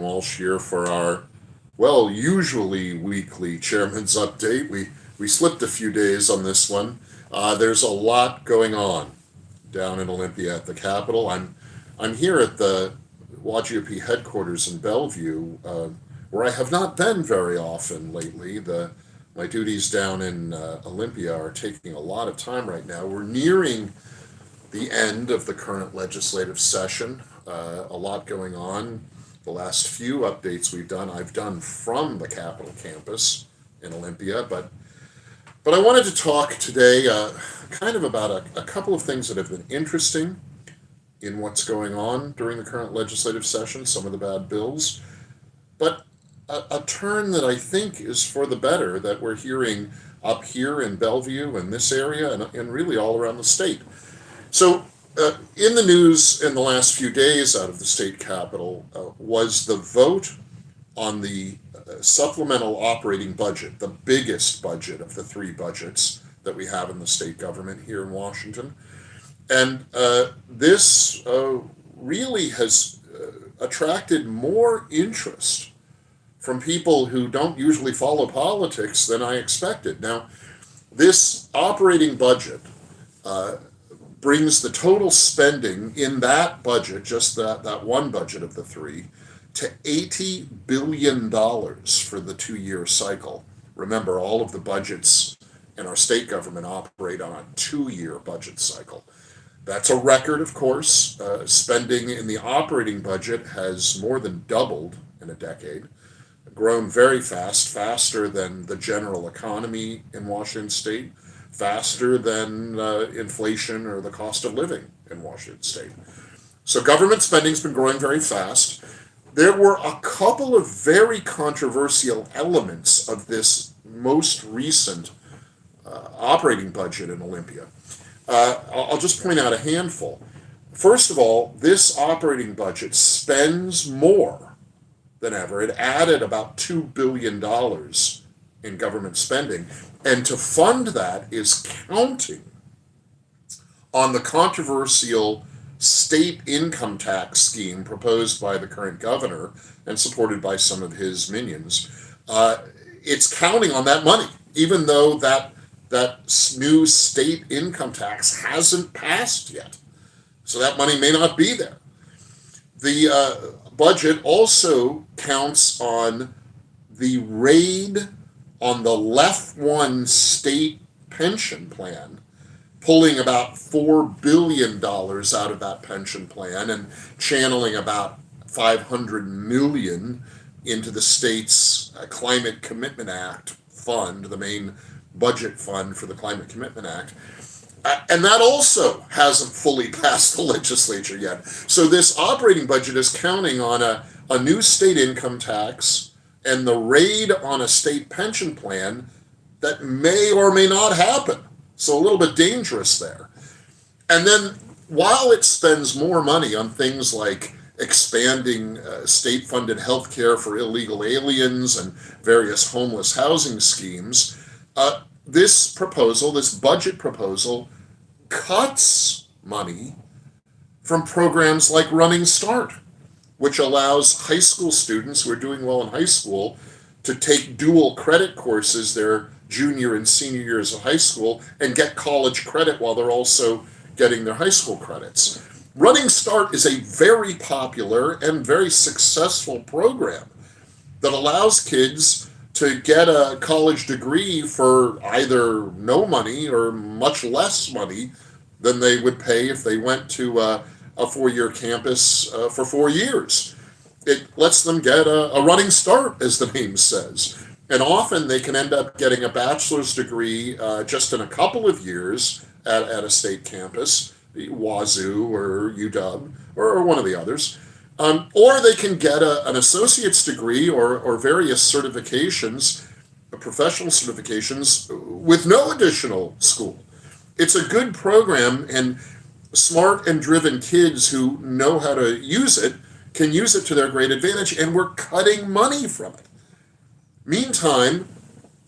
Walsh here for our, well, usually weekly chairman's update. We slipped a few days on this one. There's a lot going on down in Olympia at the Capitol. I'm here at the WAGOP headquarters in Bellevue, where I have not been very often lately. My duties down in Olympia are taking a lot of time right now. We're nearing the end of the current legislative session. A lot going on. The last few updates I've done from the Capitol campus in Olympia, but I wanted to talk today kind of about a couple of things that have been interesting in what's going on during the current legislative session, some of the bad bills, but a turn that I think is for the better that we're hearing up here in Bellevue and this area and really all around the state. So, in the news in the last few days out of the state capitol was the vote on the supplemental operating budget, the biggest budget of the three budgets that we have in the state government here in Washington. And this really has attracted more interest from people who don't usually follow politics than I expected. Now, this operating budget brings the total spending in that budget, just that one budget of the three, to $80 billion for the 2-year cycle. Remember, all of the budgets in our state government operate on a 2-year budget cycle. That's a record, of course. Spending in the operating budget has more than doubled in a decade, grown very fast, faster than the general economy in Washington state, faster than inflation or the cost of living in Washington state. So government spending's been growing very fast. There were a couple of very controversial elements of this most recent operating budget in Olympia. I'll just point out a handful. First of all, this operating budget spends more than ever. It added about $2 billion in government spending. And to fund that is counting on the controversial state income tax scheme proposed by the current governor and supported by some of his minions. It's counting on that money, even though that new state income tax hasn't passed yet. So that money may not be there. The budget also counts on the raid on the Left One state pension plan, pulling about $4 billion out of that pension plan and channeling about $500 million into the state's Climate Commitment Act fund, the main budget fund for the Climate Commitment Act. And that also hasn't fully passed the legislature yet. So this operating budget is counting on a new state income tax and the raid on a state pension plan that may or may not happen. So a little bit dangerous there. And then while it spends more money on things like expanding state-funded health care for illegal aliens and various homeless housing schemes, this budget proposal, cuts money from programs like Running Start, which allows high school students who are doing well in high school to take dual credit courses their junior and senior years of high school and get college credit while they're also getting their high school credits. Running Start is a very popular and very successful program that allows kids to get a college degree for either no money or much less money than they would pay if they went to a 4-year campus for 4 years. It lets them get a running start, as the name says. And often they can end up getting a bachelor's degree just in a couple of years at a state campus, Wazoo or UW or one of the others. Or they can get an associate's degree or various certifications, professional certifications, with no additional school. It's a good program, and smart and driven kids who know how to use it can use it to their great advantage, and we're cutting money from it. Meantime,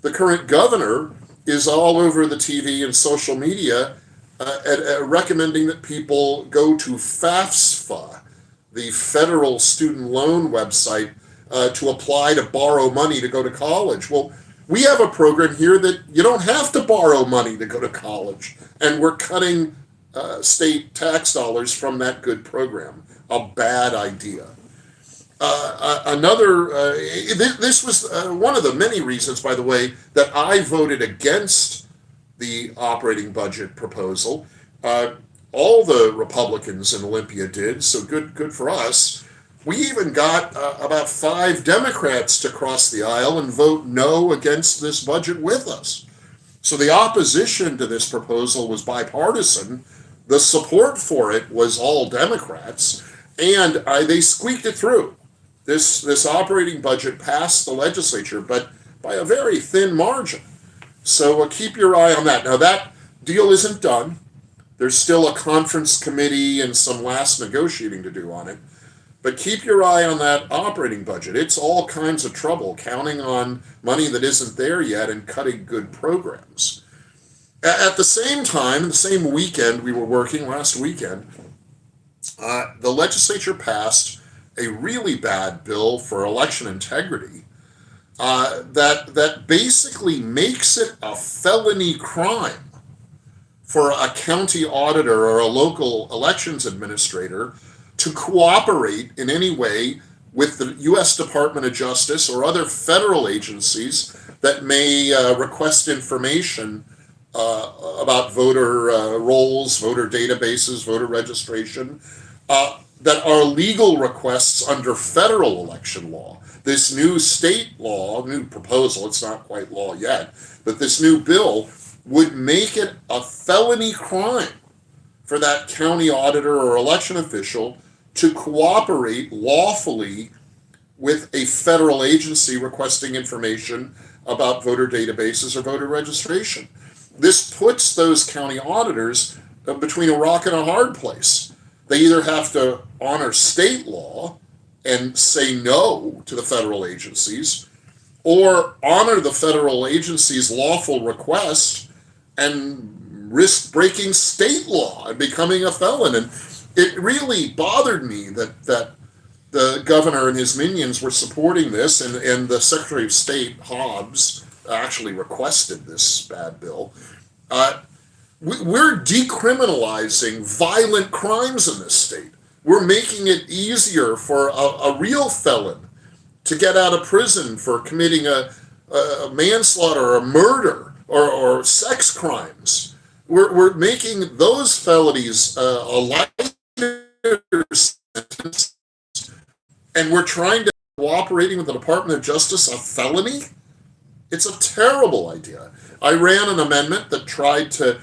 the current governor is all over the TV and social media recommending that people go to FAFSA, the federal student loan website, to apply to borrow money to go to college. Well, we have a program here that you don't have to borrow money to go to college, and we're cutting state tax dollars from that good program. A bad idea. This was one of the many reasons, by the way, that I voted against the operating budget proposal. All the Republicans in Olympia did, so good for us. We even got about 5 Democrats to cross the aisle and vote no against this budget with us. So the opposition to this proposal was bipartisan. The support for it was all Democrats, and they squeaked it through. This operating budget passed the legislature, but by a very thin margin. So keep your eye on that. Now, that deal isn't done. There's still a conference committee and some last negotiating to do on it. But keep your eye on that operating budget. It's all kinds of trouble counting on money that isn't there yet and cutting good programs. At the same time, the same weekend we were working, last weekend, the legislature passed a really bad bill for election integrity that basically makes it a felony crime for a county auditor or a local elections administrator to cooperate in any way with the U.S. Department of Justice or other federal agencies that may request information about voter rolls, voter databases, voter registration, that are legal requests under federal election law. This new state law, new proposal, it's not quite law yet, but this new bill would make it a felony crime for that county auditor or election official to cooperate lawfully with a federal agency requesting information about voter databases or voter registration. This puts those county auditors between a rock and a hard place. They either have to honor state law and say no to the federal agencies, or honor the federal agency's lawful request and risk breaking state law and becoming a felon. And it really bothered me that the governor and his minions were supporting this, and the Secretary of State, Hobbs, actually requested this bad bill. We're decriminalizing violent crimes in this state. We're making it easier for a real felon to get out of prison for committing a manslaughter or a murder or sex crimes. We're making those felonies a lighter sentence, and we're trying to cooperating with the Department of Justice a felony? It's a terrible idea. I ran an amendment that tried to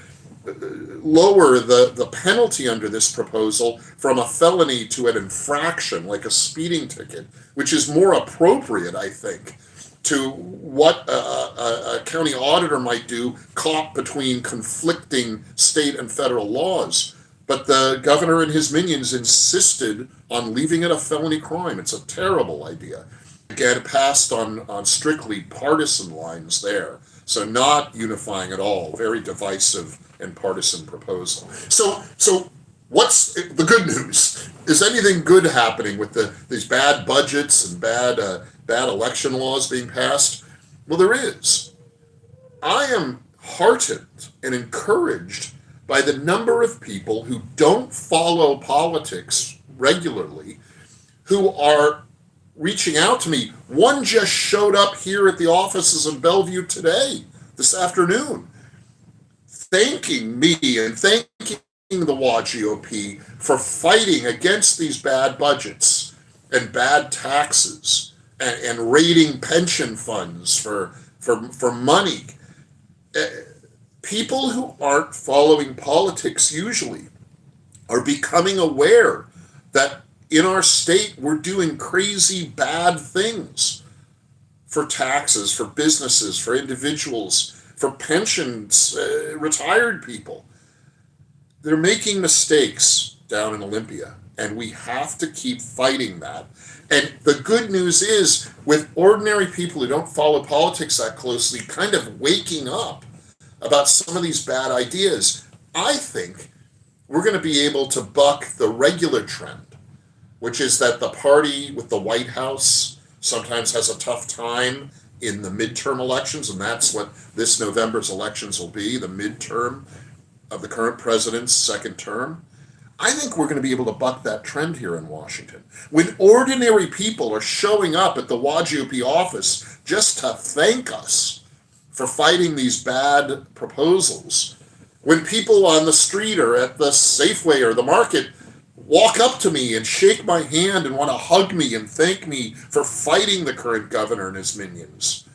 lower the penalty under this proposal from a felony to an infraction, like a speeding ticket, which is more appropriate, I think, to what a county auditor might do caught between conflicting state and federal laws. But the governor and his minions insisted on leaving it a felony crime. It's a terrible idea. Again, passed on strictly partisan lines there. So not unifying at all. Very divisive and partisan proposal. So what's the good news? Is anything good happening with these bad budgets and bad election laws being passed? Well, there is. I am heartened and encouraged by the number of people who don't follow politics regularly, who are reaching out to me. One just showed up here at the offices in Bellevue today, this afternoon, thanking me and thanking the WAGOP for fighting against these bad budgets and bad taxes and raiding pension funds for money. People who aren't following politics usually are becoming aware that in our state we're doing crazy bad things for taxes, for businesses, for individuals, for pensions, retired people. They're making mistakes down in Olympia, and we have to keep fighting that. And the good news is, with ordinary people who don't follow politics that closely kind of waking up about some of these bad ideas, I think we're going to be able to buck the regular trend, which is that the party with the White House sometimes has a tough time in the midterm elections, and that's what this November's elections will be, the midterm of the current president's second term. I think we're going to be able to buck that trend here in Washington. When ordinary people are showing up at the WAGOP office just to thank us for fighting these bad proposals, when people on the street or at the Safeway or the market walk up to me and shake my hand and want to hug me and thank me for fighting the current governor and his minions,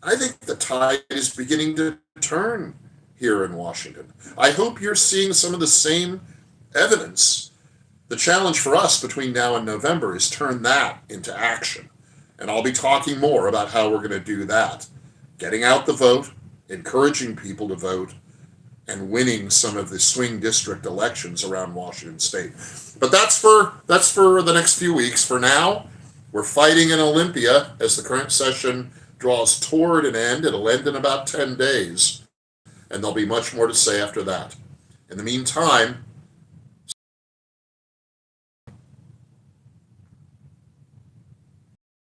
I think the tide is beginning to turn here in Washington. I hope you're seeing some of the same evidence. The challenge for us between now and November is turn that into action. And I'll be talking more about how we're going to do that. Getting out the vote, encouraging people to vote, and winning some of the swing district elections around Washington state. But that's for the next few weeks. For now, we're fighting in Olympia as the current session draws toward an end. It'll end in about 10 days, and there'll be much more to say after that. In the meantime,